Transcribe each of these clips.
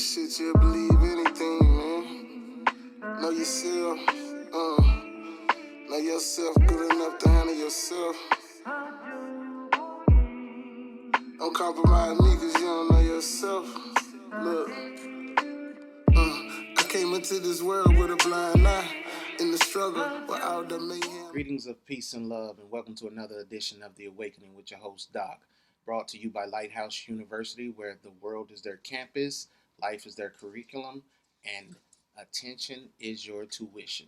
this shit, you'll believe anything, man. Know yourself, know yourself good enough to handle yourself. Don't compromise me cause you don't know yourself. Look, I came into this world with a blind eye. In the struggle, without the mayhem. Greetings of peace and love, and welcome to another edition of The Awakening with your host, Doc. Brought to you by Lighthouse University, where the world is their campus, life is their curriculum, and attention is your tuition.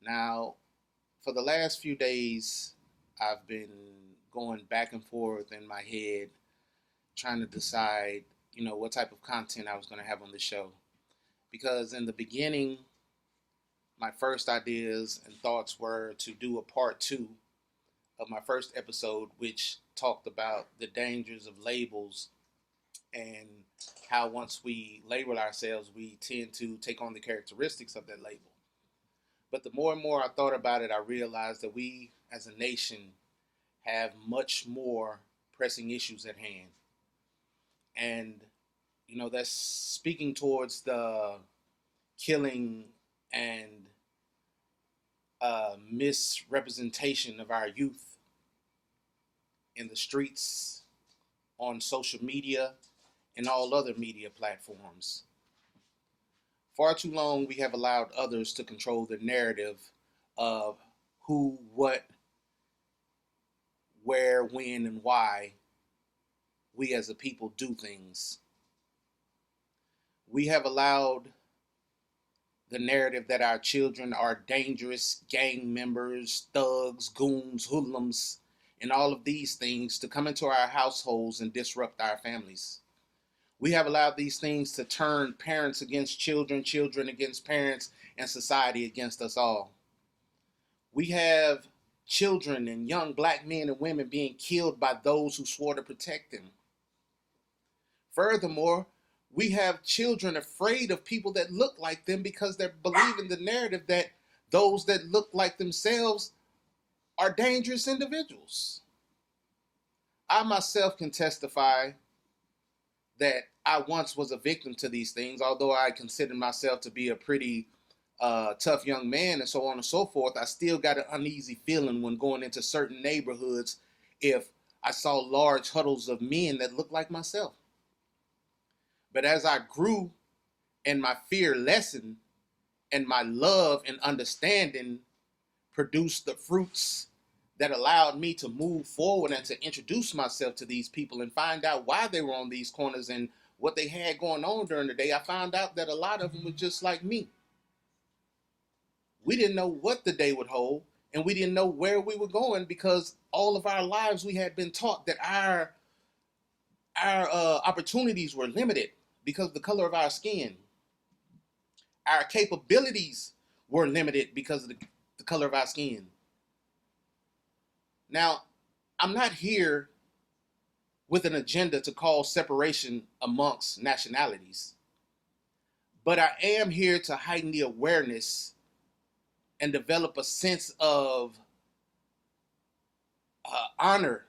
Now, for the last few days, I've been going back and forth in my head, trying to decide, what type of content I was going to have on the show. Because in the beginning, my first ideas and thoughts were to do a part 2 of my first episode, which talked about the dangers of labels and how once we label ourselves, we tend to take on the characteristics of that label. But the more and more I thought about it, I realized that we as a nation have much more pressing issues at hand. And, that's speaking towards the killing and misrepresentation of our youth in the streets, on social media, and all other media platforms. Far too long, we have allowed others to control the narrative of who, what, where, when, and why we as a people do things. We have allowed the narrative that our children are dangerous gang members, thugs, goons, hoodlums, and all of these things to come into our households and disrupt our families. We have allowed these things to turn parents against children, children against parents, and society against us all. We have children and young black men and women being killed by those who swore to protect them. Furthermore, we have children afraid of people that look like them because they're believing the narrative that those that look like themselves are dangerous individuals. I myself can testify that I once was a victim to these things, although I consider myself to be a pretty tough young man and so on and so forth. I still got an uneasy feeling when going into certain neighborhoods if I saw large huddles of men that looked like myself. But as I grew and my fear lessened and my love and understanding produced the fruits that allowed me to move forward and to introduce myself to these people and find out why they were on these corners and what they had going on during the day, I found out that a lot of them were just like me. We didn't know what the day would hold, and we didn't know where we were going because all of our lives we had been taught that our opportunities were limited because of the color of our skin. Our capabilities were limited because of the color of our skin. Now, I'm not here with an agenda to cause separation amongst nationalities, but I am here to heighten the awareness and develop a sense of honor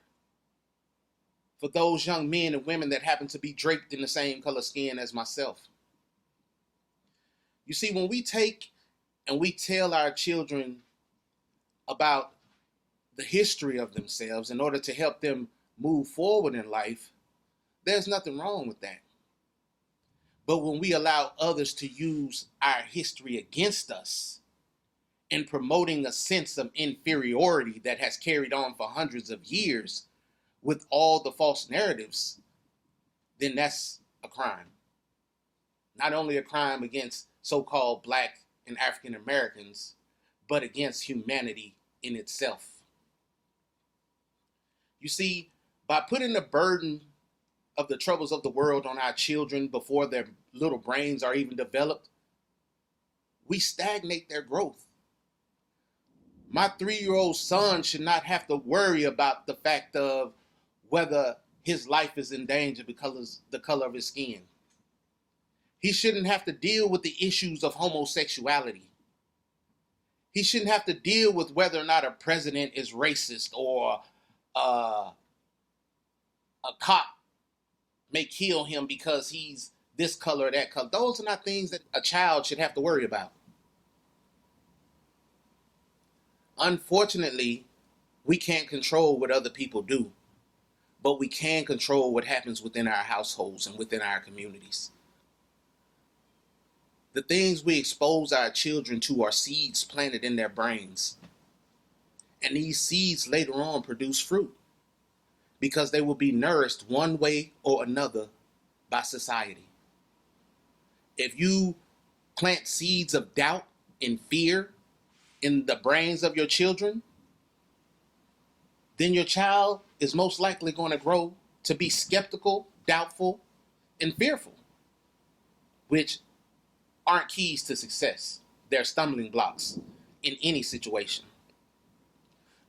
for those young men and women that happen to be draped in the same color skin as myself. You see, when we take and we tell our children about the history of themselves in order to help them move forward in life, there's nothing wrong with that. But when we allow others to use our history against us in promoting a sense of inferiority that has carried on for hundreds of years with all the false narratives, then that's a crime. Not only a crime against so-called Black and African Americans, but against humanity in itself. You see, by putting the burden of the troubles of the world on our children before their little brains are even developed, we stagnate their growth. My 3-year-old son should not have to worry about the fact of whether his life is in danger because of the color of his skin. He shouldn't have to deal with the issues of homosexuality. He shouldn't have to deal with whether or not a president is racist or a cop may kill him because he's this color or that color. Those are not things that a child should have to worry about. Unfortunately, we can't control what other people do, but we can control what happens within our households and within our communities. The things we expose our children to are seeds planted in their brains. And these seeds later on produce fruit because they will be nourished one way or another by society. If you plant seeds of doubt and fear in the brains of your children, then your child is most likely going to grow to be skeptical, doubtful, and fearful, which aren't keys to success. They're stumbling blocks in any situation.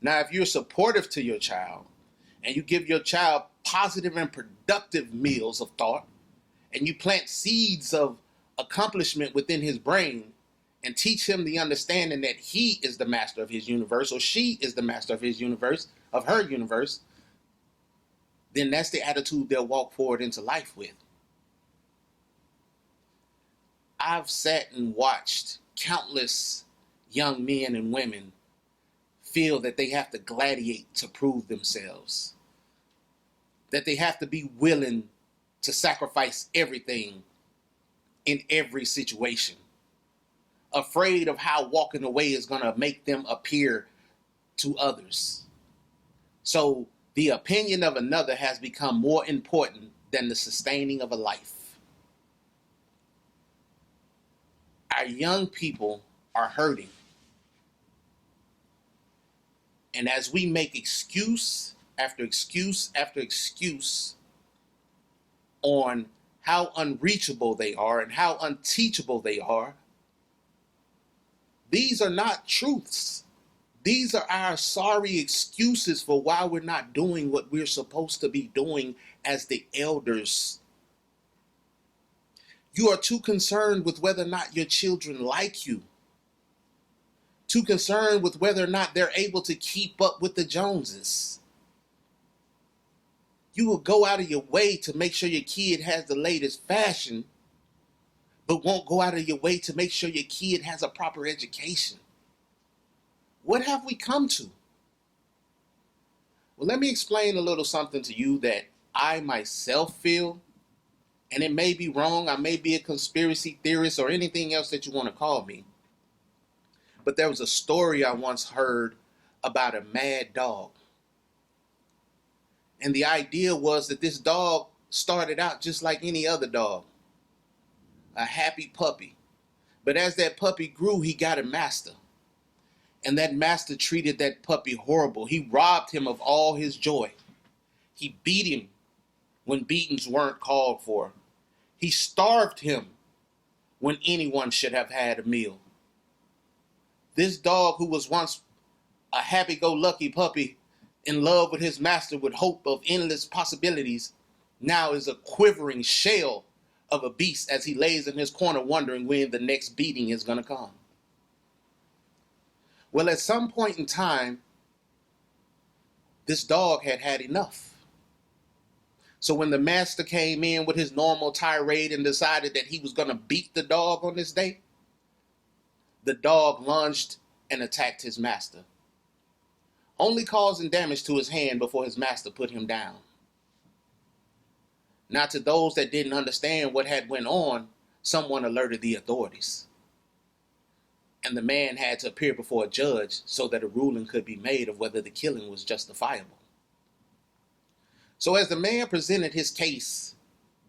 Now, if you're supportive to your child and you give your child positive and productive meals of thought, and you plant seeds of accomplishment within his brain and teach him the understanding that he is the master of his universe, or she is the master of his universe, of her universe, then that's the attitude they'll walk forward into life with. I've sat and watched countless young men and women feel that they have to gladiate to prove themselves, that they have to be willing to sacrifice everything in every situation, afraid of how walking away is going to make them appear to others. So the opinion of another has become more important than the sustaining of a life. Our young people are hurting. And as we make excuse after excuse after excuse on how unreachable they are and how unteachable they are, these are not truths. These are our sorry excuses for why we're not doing what we're supposed to be doing as the elders. You are too concerned with whether or not your children like you, too concerned with whether or not they're able to keep up with the Joneses. You will go out of your way to make sure your kid has the latest fashion, but won't go out of your way to make sure your kid has a proper education. What have we come to? Well, let me explain a little something to you that I myself feel, and it may be wrong, I may be a conspiracy theorist or anything else that you want to call me, but there was a story I once heard about a mad dog. And the idea was that this dog started out just like any other dog, a happy puppy. But as that puppy grew, he got a master. And that master treated that puppy horrible. He robbed him of all his joy. He beat him when beatings weren't called for. He starved him when anyone should have had a meal. This dog, who was once a happy-go-lucky puppy in love with his master with hope of endless possibilities, now is a quivering shell of a beast as he lays in his corner wondering when the next beating is going to come. Well, at some point in time, this dog had had enough. So when the master came in with his normal tirade and decided that he was going to beat the dog on this day, the dog lunged and attacked his master, only causing damage to his hand before his master put him down. Now, to those that didn't understand what had went on, someone alerted the authorities. And the man had to appear before a judge so that a ruling could be made of whether the killing was justifiable. So as the man presented his case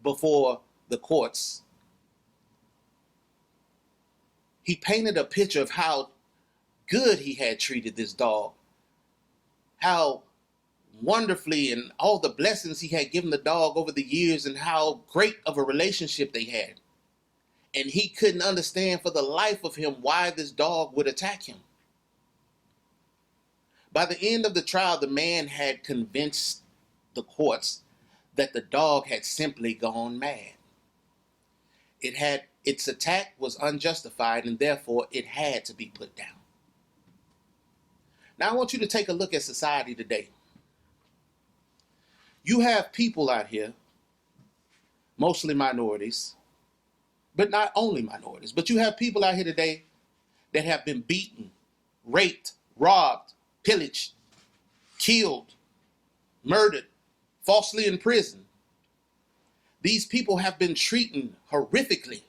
before the courts, he painted a picture of how good he had treated this dog, how wonderfully and all the blessings he had given the dog over the years, and how great of a relationship they had. And he couldn't understand for the life of him why this dog would attack him. By the end of the trial, the man had convinced the courts that the dog had simply gone mad. Its attack was unjustified, and therefore it had to be put down. Now I want you to take a look at society today. You have people out here, mostly minorities, but not only minorities, but you have people out here today that have been beaten, raped, robbed, pillaged, killed, murdered, falsely imprisoned. These people have been treated horrifically.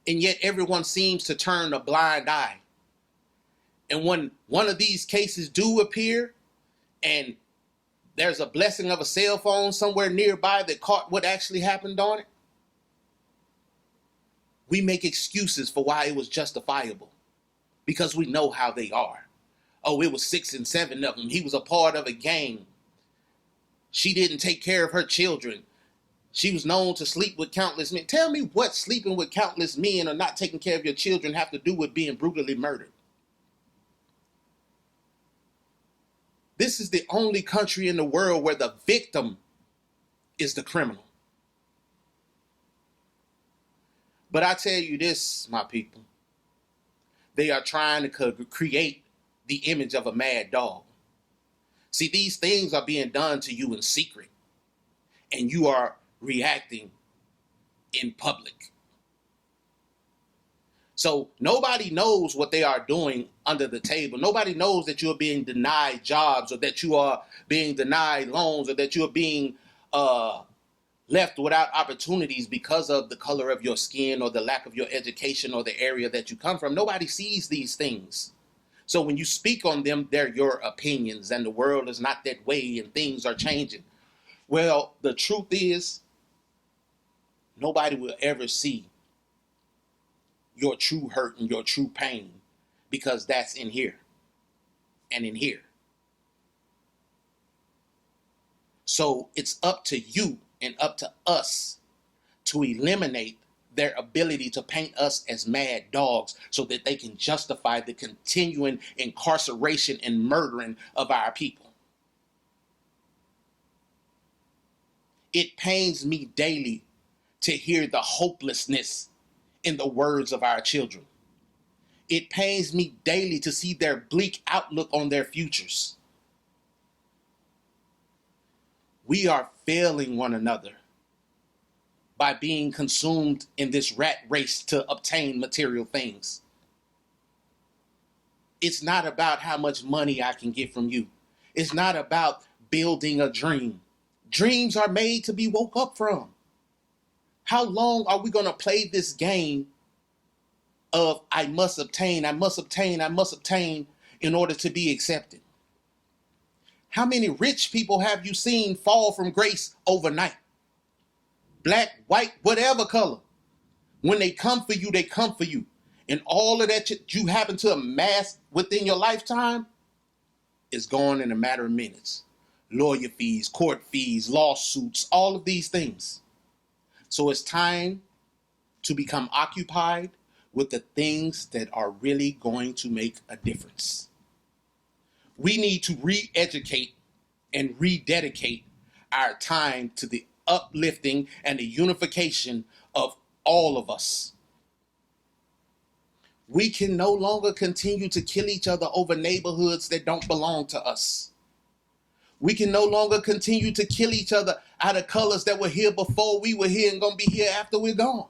And yet everyone seems to turn a blind eye. And when one of these cases do appear and there's a blessing of a cell phone somewhere nearby that caught what actually happened on it, we make excuses for why it was justifiable because we know how they are. Oh, it was 6 and 7 of them. He was a part of a gang. She didn't take care of her children. She was known to sleep with countless men. Tell me what sleeping with countless men or not taking care of your children have to do with being brutally murdered. This is the only country in the world where the victim is the criminal. But I tell you this, my people, they are trying to create the image of a mad dog. See, these things are being done to you in secret, and you are reacting in public. So nobody knows what they are doing under the table. Nobody knows that you're being denied jobs, or that you are being denied loans, or that you're being left without opportunities because of the color of your skin or the lack of your education or the area that you come from. Nobody sees these things. So when you speak on them, they're your opinions, and the world is not that way and things are changing. Well, the truth is, nobody will ever see your true hurt and your true pain, because that's in here and in here. So it's up to you and up to us to eliminate their ability to paint us as mad dogs so that they can justify the continuing incarceration and murdering of our people. It pains me daily to hear the hopelessness in the words of our children. It pains me daily to see their bleak outlook on their futures. We are failing one another by being consumed in this rat race to obtain material things. It's not about how much money I can get from you. It's not about building a dream. Dreams are made to be woke up from. How long are we going to play this game of I must obtain in order to be accepted? How many rich people have you seen fall from grace overnight? Black, white, whatever color. When they come for you, they come for you. And all of that you happen to amass within your lifetime is gone in a matter of minutes. Lawyer fees, court fees, lawsuits, all of these things. So it's time to become occupied with the things that are really going to make a difference. We need to re-educate and rededicate our time to the uplifting and the unification of all of us. We can no longer continue to kill each other over neighborhoods that don't belong to us. We can no longer continue to kill each other out of colors that were here before we were here and going to be here after we're gone.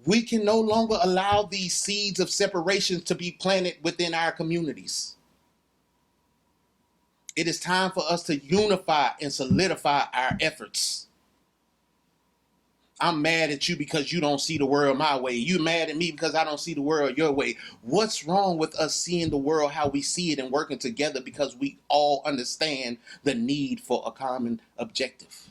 We can no longer allow these seeds of separation to be planted within our communities. It is time for us to unify and solidify our efforts. I'm mad at you because you don't see the world my way. You're mad at me because I don't see the world your way. What's wrong with us seeing the world how we see it and working together because we all understand the need for a common objective?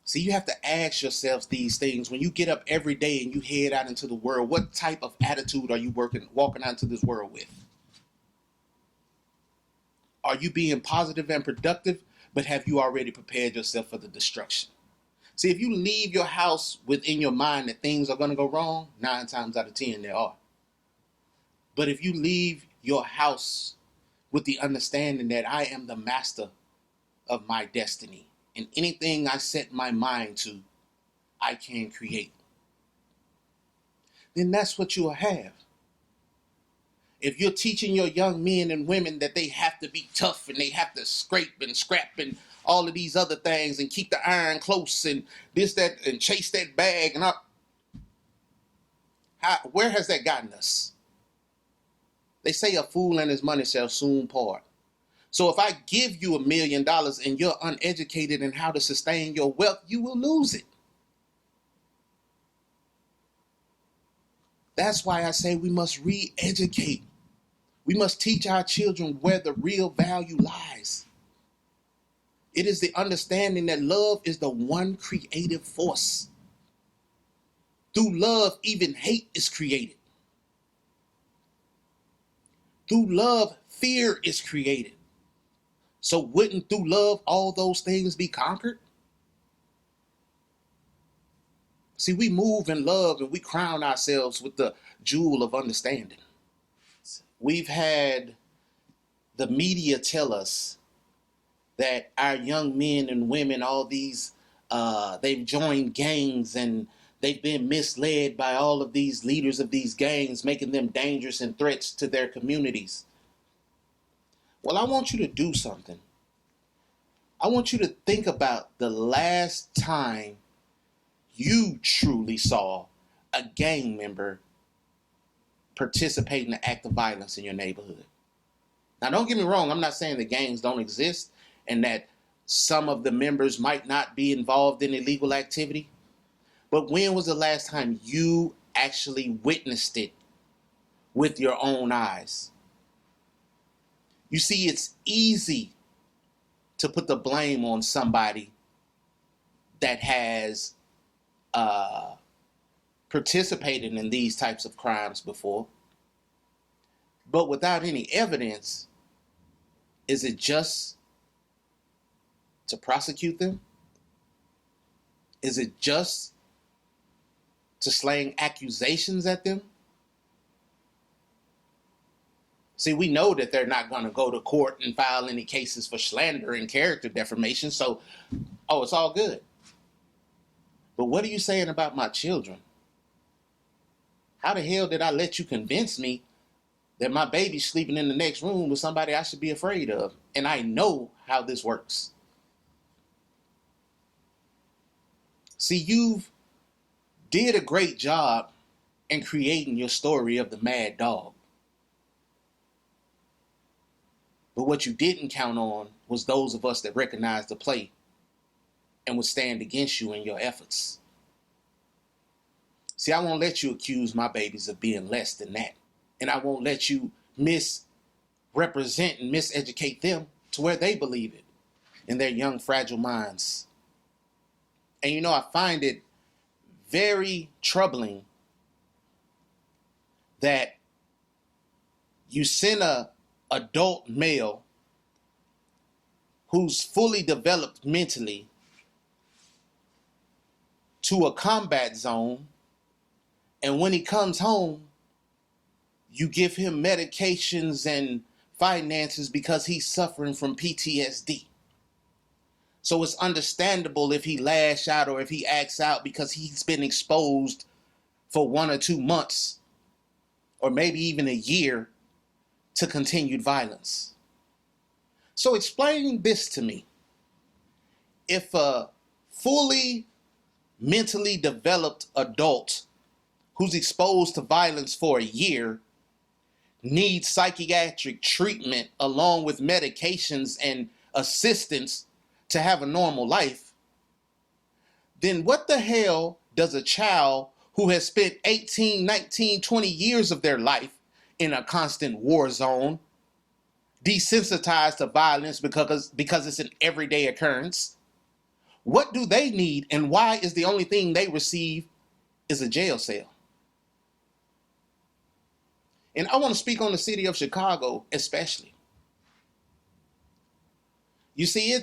See, you have to ask yourselves these things when you get up every day and you head out into the world. What type of attitude are you walking out into this world with? Are you being positive and productive, but have you already prepared yourself for the destruction? See, if you leave your house within your mind that things are going to go wrong, 9 times out of 10 they are. But if you leave your house with the understanding that I am the master of my destiny, and anything I set my mind to, I can create, then that's what you will have. If you're teaching your young men and women that they have to be tough and they have to scrape and scrap and all of these other things and keep the iron close and this, that, and chase that bag. And where has that gotten us? They say a fool and his money shall soon part. So if I give you $1 million and you're uneducated in how to sustain your wealth, you will lose it. That's why I say we must re-educate. We must teach our children where the real value lies. It is the understanding that love is the one creative force. Through love, even hate is created. Through love, fear is created. So wouldn't through love all those things be conquered? See, we move in love and we crown ourselves with the jewel of understanding. We've had the media tell us that our young men and women, all these, they've joined gangs and they've been misled by all of these leaders of these gangs, making them dangerous and threats to their communities. Well, I want you to do something. I want you to think about the last time you truly saw a gang member participate in an act of violence in your neighborhood. Now, don't get me wrong. I'm not saying the gangs don't exist and that some of the members might not be involved in illegal activity. But when was the last time you actually witnessed it with your own eyes? You see, it's easy to put the blame on somebody that has participated in these types of crimes before. But without any evidence, is it just to prosecute them? Is it just to slang accusations at them? See, we know that they're not going to go to court and file any cases for slander and character defamation, so, it's all good. But what are you saying about my children? How the hell did I let you convince me that my baby's sleeping in the next room with somebody I should be afraid of? And I know how this works. See, you've did a great job in creating your story of the mad dog. But what you didn't count on was those of us that recognize the play and would stand against you in your efforts. See, I won't let you accuse my babies of being less than that. And I won't let you misrepresent and miseducate them to where they believe it in their young, fragile minds. And I find it very troubling that you send a adult male who's fully developed mentally to a combat zone, and when he comes home, you give him medications and finances because he's suffering from PTSD. So it's understandable if he lash out or if he acts out because he's been exposed for 1 or 2 months or maybe even a year to continued violence. So explain this to me. If a fully mentally developed adult who's exposed to violence for a year needs psychiatric treatment along with medications and assistance to have a normal life, then what the hell does a child who has spent 18, 19, 20 years of their life in a constant war zone, desensitized to violence because it's an everyday occurrence, what do they need, and why is the only thing they receive is a jail cell? And I want to speak on the city of Chicago especially. You see,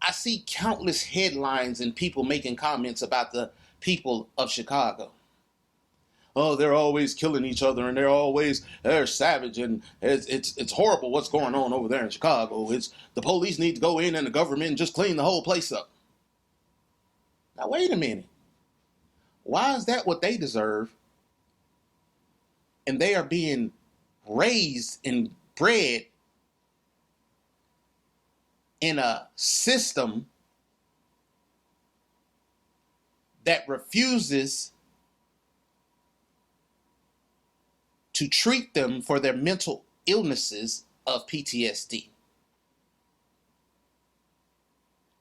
I see countless headlines and people making comments about the people of Chicago. Oh, they're always killing each other and they're savage and it's horrible what's going on over there in Chicago. The police need to go in and the government just clean the whole place up. Now, wait a minute. Why is that what they deserve? And they are being raised and bred in a system that refuses to treat them for their mental illnesses of PTSD.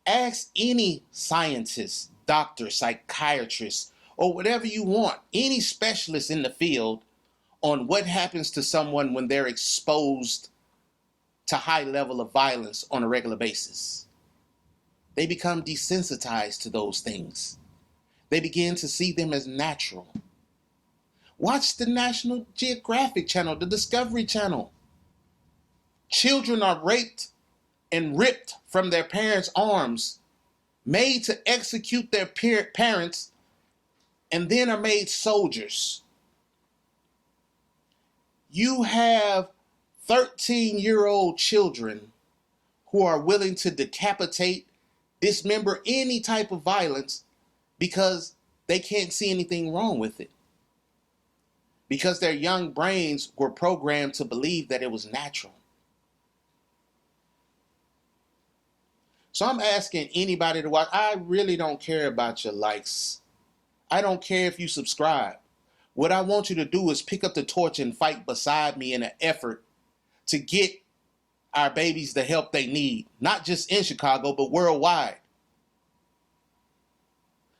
Ask any scientist, doctor, psychiatrist, or whatever you want, any specialist in the field, on what happens to someone when they're exposed to high level of violence on a regular basis. They become desensitized to those things. They begin to see them as natural. Watch the National Geographic Channel, the Discovery Channel. Children are raped and ripped from their parents' arms, made to execute their parents, and then are made soldiers. You have 13-year-old children who are willing to decapitate, dismember any type of violence because they can't see anything wrong with it. Because their young brains were programmed to believe that it was natural. So I'm asking anybody to watch. I really don't care about your likes. I don't care if you subscribe. What I want you to do is pick up the torch and fight beside me in an effort to get our babies the help they need, not just in Chicago, but worldwide.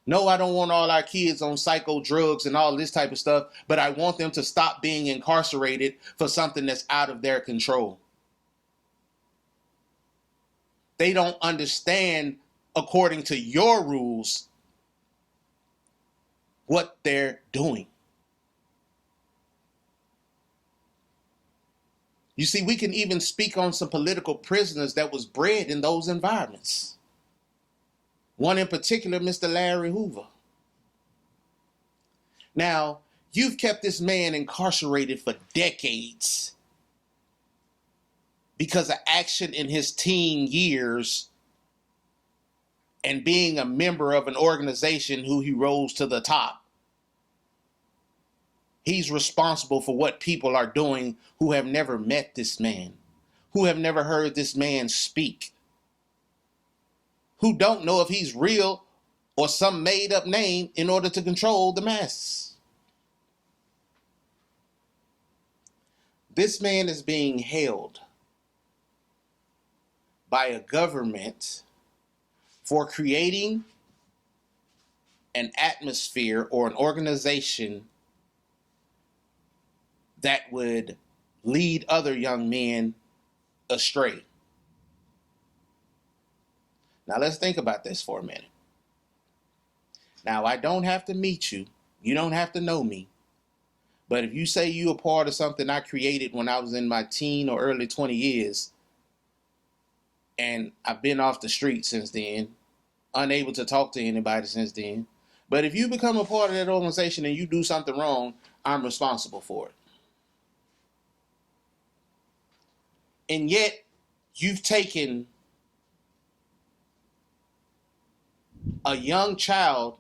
No, I don't want all our kids on psycho drugs and all this type of stuff, but I want them to stop being incarcerated for something that's out of their control. They don't understand, according to your rules, what they're doing. You see, we can even speak on some political prisoners that was bred in those environments. One in particular, Mr. Larry Hoover. Now, you've kept this man incarcerated for decades because of action in his teen years and being a member of an organization who he rose to the top. He's responsible for what people are doing who have never met this man, who have never heard this man speak, who don't know if he's real or some made-up name in order to control the masses. This man is being held by a government for creating an atmosphere or an organization that would lead other young men astray. Now let's think about this for a minute. Now, I don't have to meet you. You don't have to know me. But if you say you're a part of something I created when I was in my teen or early 20 years, and I've been off the street since then, unable to talk to anybody since then. But if you become a part of that organization and you do something wrong, I'm responsible for it. And yet, you've taken a young child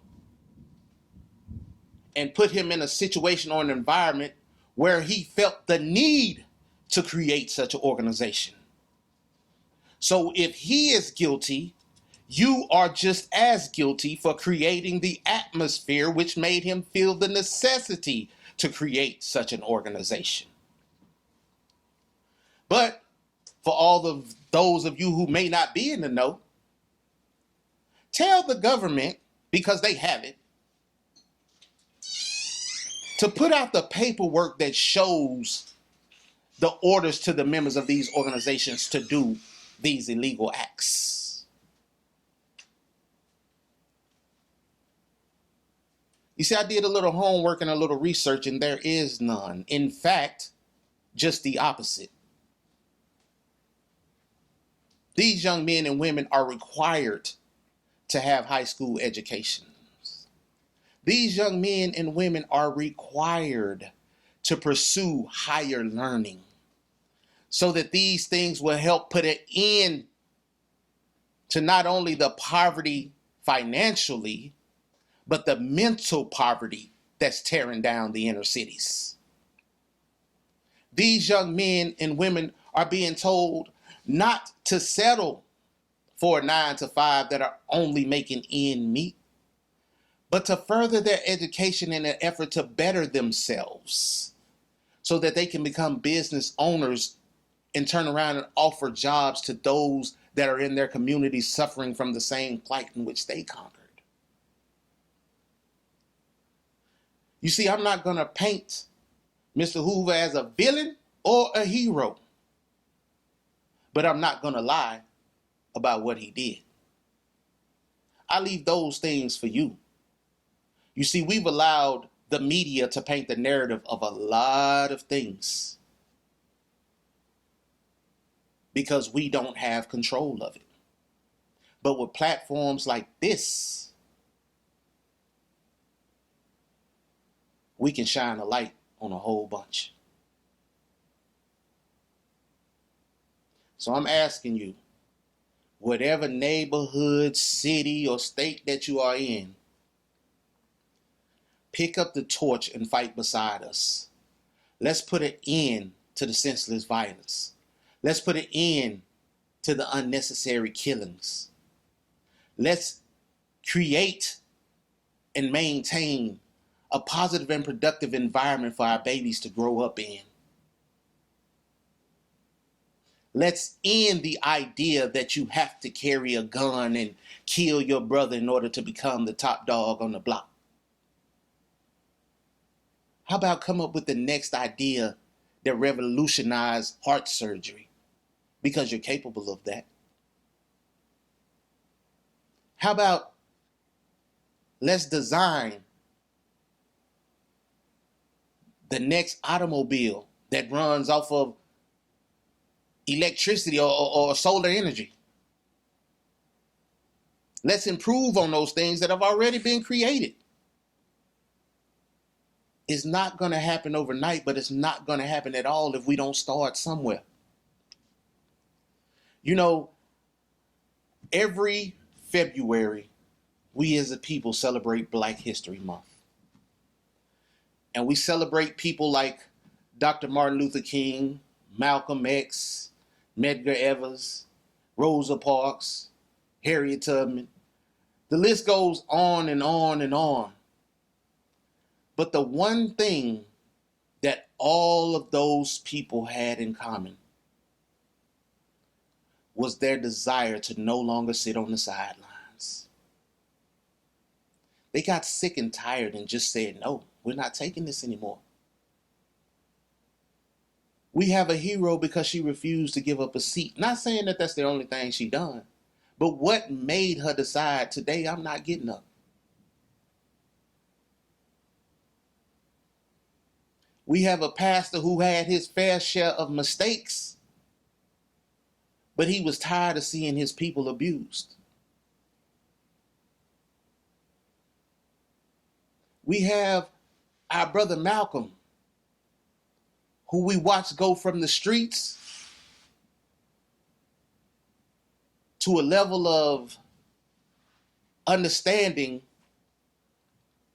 and put him in a situation or an environment where he felt the need to create such an organization. So if he is guilty, you are just as guilty for creating the atmosphere which made him feel the necessity to create such an organization. But for all of those of you who may not be in the know, tell the government, because they have it, to put out the paperwork that shows the orders to the members of these organizations to do these illegal acts. You see, I did a little homework and a little research, and there is none. In fact, just the opposite. These young men and women are required to have high school educations. These young men and women are required to pursue higher learning so that these things will help put an end to not only the poverty financially, but the mental poverty that's tearing down the inner cities. These young men and women are being told not to settle for a 9 to 5 that are only making end meet, but to further their education in an effort to better themselves so that they can become business owners and turn around and offer jobs to those that are in their communities suffering from the same plight in which they conquered. You see, I'm not going to paint Mr. Hoover as a villain or a hero, but I'm not going to lie about what he did. I leave those things for you. You see, we've allowed the media to paint the narrative of a lot of things because we don't have control of it. But with platforms like this, we can shine a light on a whole bunch. So I'm asking you, whatever neighborhood, city, or state that you are in, pick up the torch and fight beside us. Let's put an end to the senseless violence. Let's put an end to the unnecessary killings. Let's create and maintain a positive and productive environment for our babies to grow up in. Let's end the idea that you have to carry a gun and kill your brother in order to become the top dog on the block. How about come up with the next idea that revolutionizes heart surgery? Because you're capable of that. How about let's design the next automobile that runs off of electricity or solar energy? Let's improve on those things that have already been created. It's not going to happen overnight, but it's not going to happen at all if we don't start somewhere. You know, every February, we as a people celebrate Black History Month. And we celebrate people like Dr. Martin Luther King, Malcolm X, Medgar Evers, Rosa Parks, Harriet Tubman. The list goes on and on and on. But the one thing that all of those people had in common was their desire to no longer sit on the sidelines. They got sick and tired and just said, no, we're not taking this anymore. We have a hero because she refused to give up a seat. Not saying that that's the only thing she done, but what made her decide, today I'm not getting up? We have a pastor who had his fair share of mistakes, but he was tired of seeing his people abused. We have our brother Malcolm, who we watched go from the streets to a level of understanding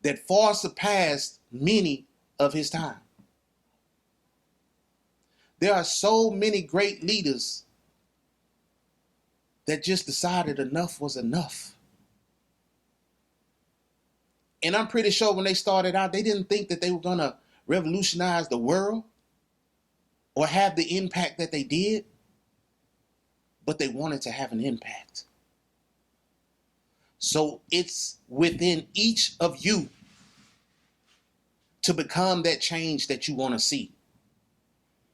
that far surpassed many of his time. There are so many great leaders that just decided enough was enough. And I'm pretty sure when they started out, they didn't think that they were going to revolutionize the world or have the impact that they did, but they wanted to have an impact. So it's within each of you to become that change that you want to see.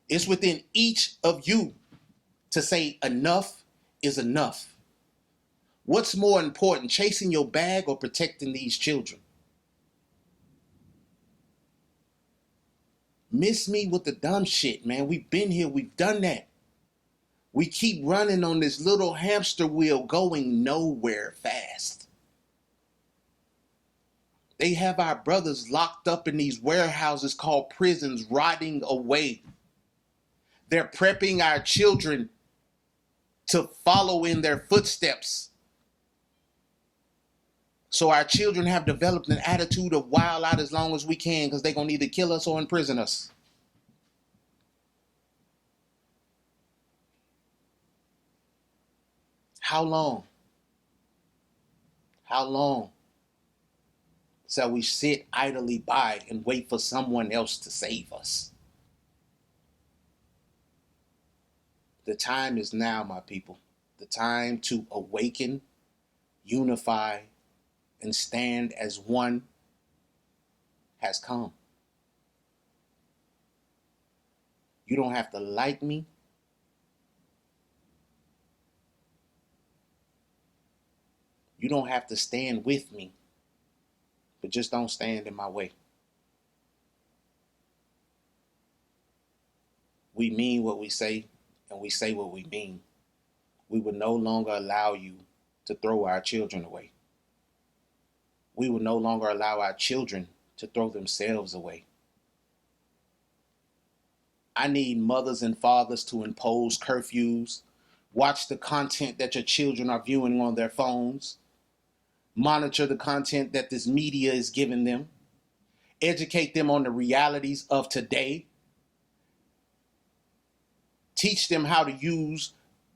It's within each of you to say enough is enough. What's more important, chasing your bag or protecting these children? Miss me with the dumb shit, man. We've been here. We've done that. We keep running on this little hamster wheel going nowhere fast. They have our brothers locked up in these warehouses called prisons, rotting away. They're prepping our children to follow in their footsteps. So our children have developed an attitude of wild out as long as we can because they're going to either kill us or imprison us. How long? How long shall we sit idly by and wait for someone else to save us? The time is now, my people. The time to awaken, unify, and stand as one has come. You don't have to like me. You don't have to stand with me, but just don't stand in my way. We mean what we say, and we say what we mean. We will no longer allow you to throw our children away. We will no longer allow our children to throw themselves away. I need mothers and fathers to impose curfews, watch the content that your children are viewing on their phones, monitor the content that this media is giving them, educate them on the realities of today, teach them how to use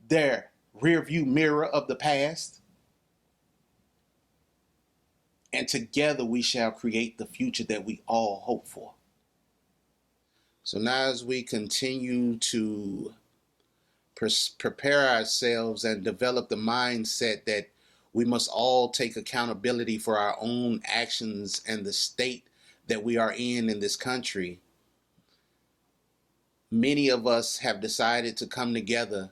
their rearview mirror of the past, and together we shall create the future that we all hope for. So now as we continue to prepare ourselves and develop the mindset that we must all take accountability for our own actions and the state that we are in this country, many of us have decided to come together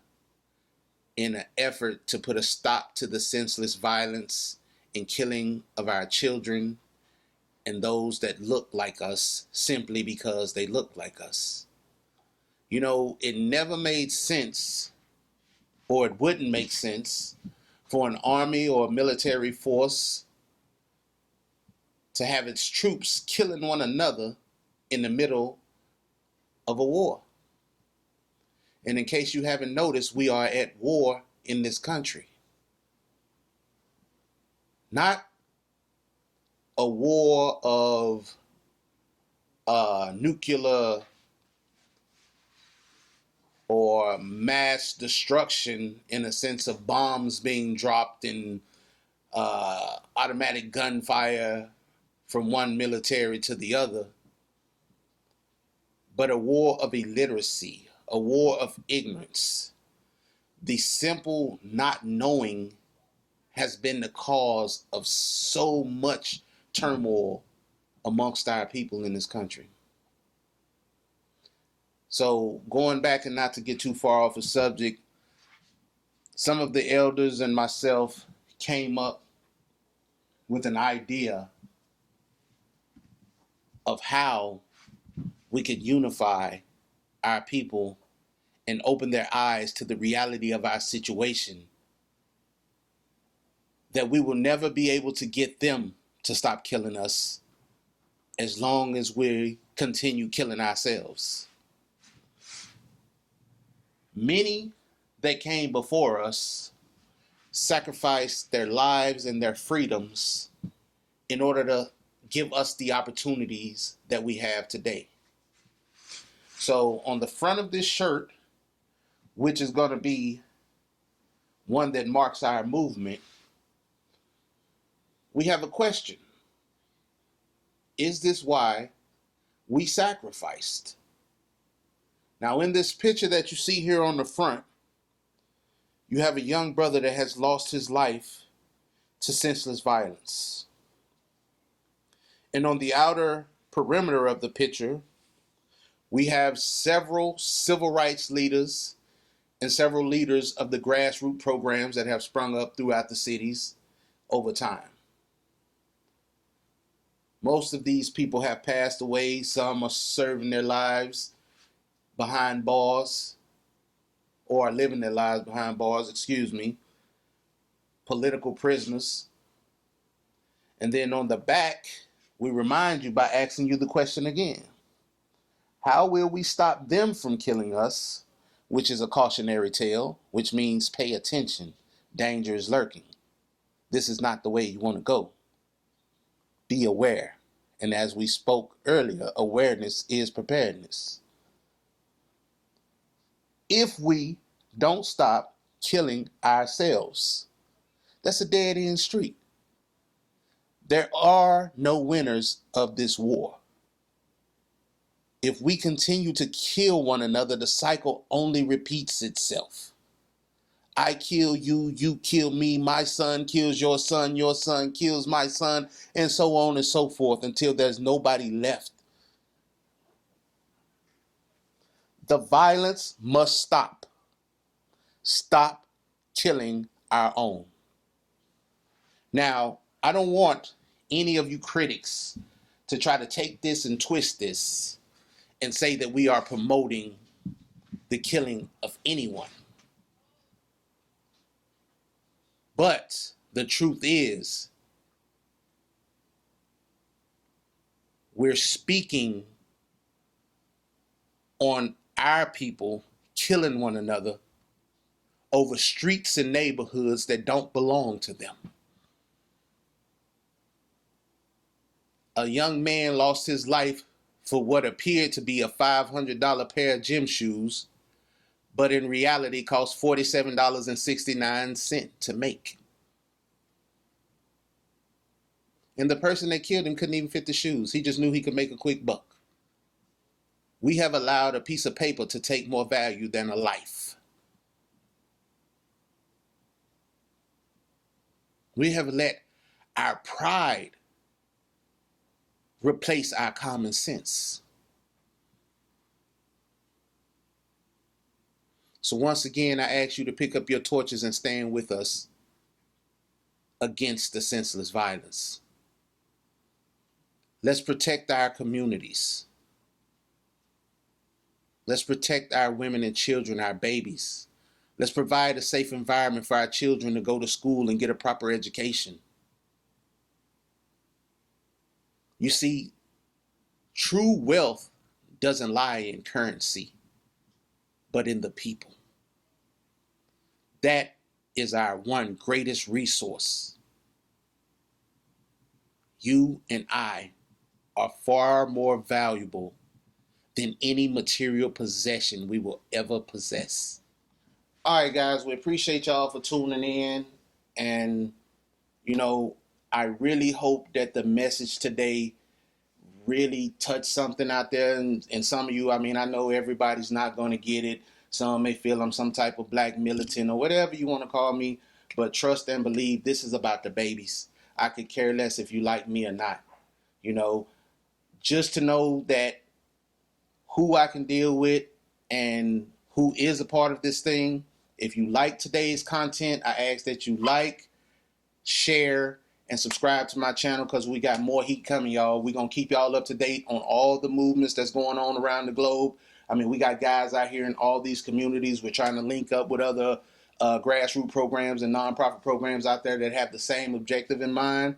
in an effort to put a stop to the senseless violence and killing of our children and those that look like us simply because they look like us. You know, it never made sense, or it wouldn't make sense, for an army or a military force to have its troops killing one another in the middle of a war. And in case you haven't noticed, we are at war in this country. Not a war of nuclear or mass destruction in a sense of bombs being dropped and automatic gunfire from one military to the other, but a war of illiteracy, a war of ignorance. The simple not knowing has been the cause of so much turmoil amongst our people in this country. So going back, and not to get too far off the subject, some of the elders and myself came up with an idea of how we could unify our people and open their eyes to the reality of our situation, that we will never be able to get them to stop killing us as long as we continue killing ourselves. Many that came before us sacrificed their lives and their freedoms in order to give us the opportunities that we have today. So on the front of this shirt, which is going to be one that marks our movement, we have a question. Is this why we sacrificed? Now, in this picture that you see here on the front, you have a young brother that has lost his life to senseless violence. And on the outer perimeter of the picture, we have several civil rights leaders and several leaders of the grassroots programs that have sprung up throughout the cities over time. Most of these people have passed away. Some are serving their lives behind bars, or are living their lives behind bars, political prisoners. And then on the back, we remind you by asking you the question again. How will we stop them from killing us? Which is a cautionary tale, which means pay attention. Danger is lurking. This is not the way you want to go. Be aware. And as we spoke earlier, awareness is preparedness. If we don't stop killing ourselves. That's a dead-end street. There are no winners of this war. If we continue to kill one another, the cycle only repeats itself. I kill you, you kill me, my son kills your son kills my son, and so on and so forth until there's nobody left. The violence must stop. Stop killing our own. Now, I don't want any of you critics to try to take this and twist this and say that we are promoting the killing of anyone. But the truth is, we're speaking on our people killing one another over streets and neighborhoods that don't belong to them. A young man lost his life for what appeared to be a $500 pair of gym shoes, but in reality cost $47.69 to make. And the person that killed him couldn't even fit the shoes. He just knew he could make a quick buck. We have allowed a piece of paper to take more value than a life. We have let our pride replace our common sense. So once again, I ask you to pick up your torches and stand with us against the senseless violence. Let's protect our communities. Let's protect our women and children, our babies. Let's provide a safe environment for our children to go to school and get a proper education. You see, true wealth doesn't lie in currency, but in the people. That is our one greatest resource. You and I are far more valuable than any material possession we will ever possess. All right, guys, we appreciate y'all for tuning in. And, I really hope that the message today really touched something out there. And some of you, I know everybody's not going to get it. Some may feel I'm some type of black militant or whatever you want to call me. But trust and believe, this is about the babies. I could care less if you like me or not. Just to know that who I can deal with and who is a part of this thing. If you like today's content, I ask that you like, share, and subscribe to my channel because we got more heat coming, y'all. We're going to keep y'all up to date on all the movements that's going on around the globe. We got guys out here in all these communities. We're trying to link up with other grassroots programs and nonprofit programs out there that have the same objective in mind.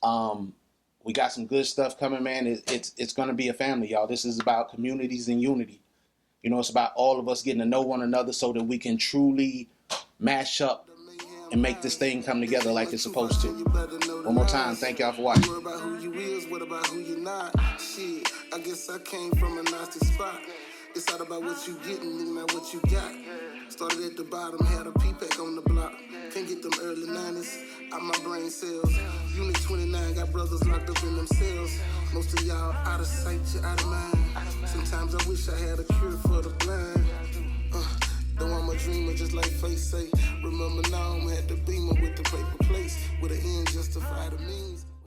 We got some good stuff coming, man. It's going to be a family, y'all. This is about communities and unity. It's about all of us getting to know one another so that we can truly mash up and make this thing come together like it's supposed to. One more time, thank y'all for watching. What about who you is, what about who you not? Shit, I guess I came from a nasty spot. It's not about what you getting, not what you got. Started at the bottom, had a P-pack on the block. Can't get them early 90s out my brain cells. Unit 29 got brothers locked up in them cells. Most of y'all out of sight, you out of mind. Sometimes I wish I had a cure for the blind. Though I'm a dreamer, just like Faith say. Remember now, I'm at the Beamer with the paper plates. With an end justify the means.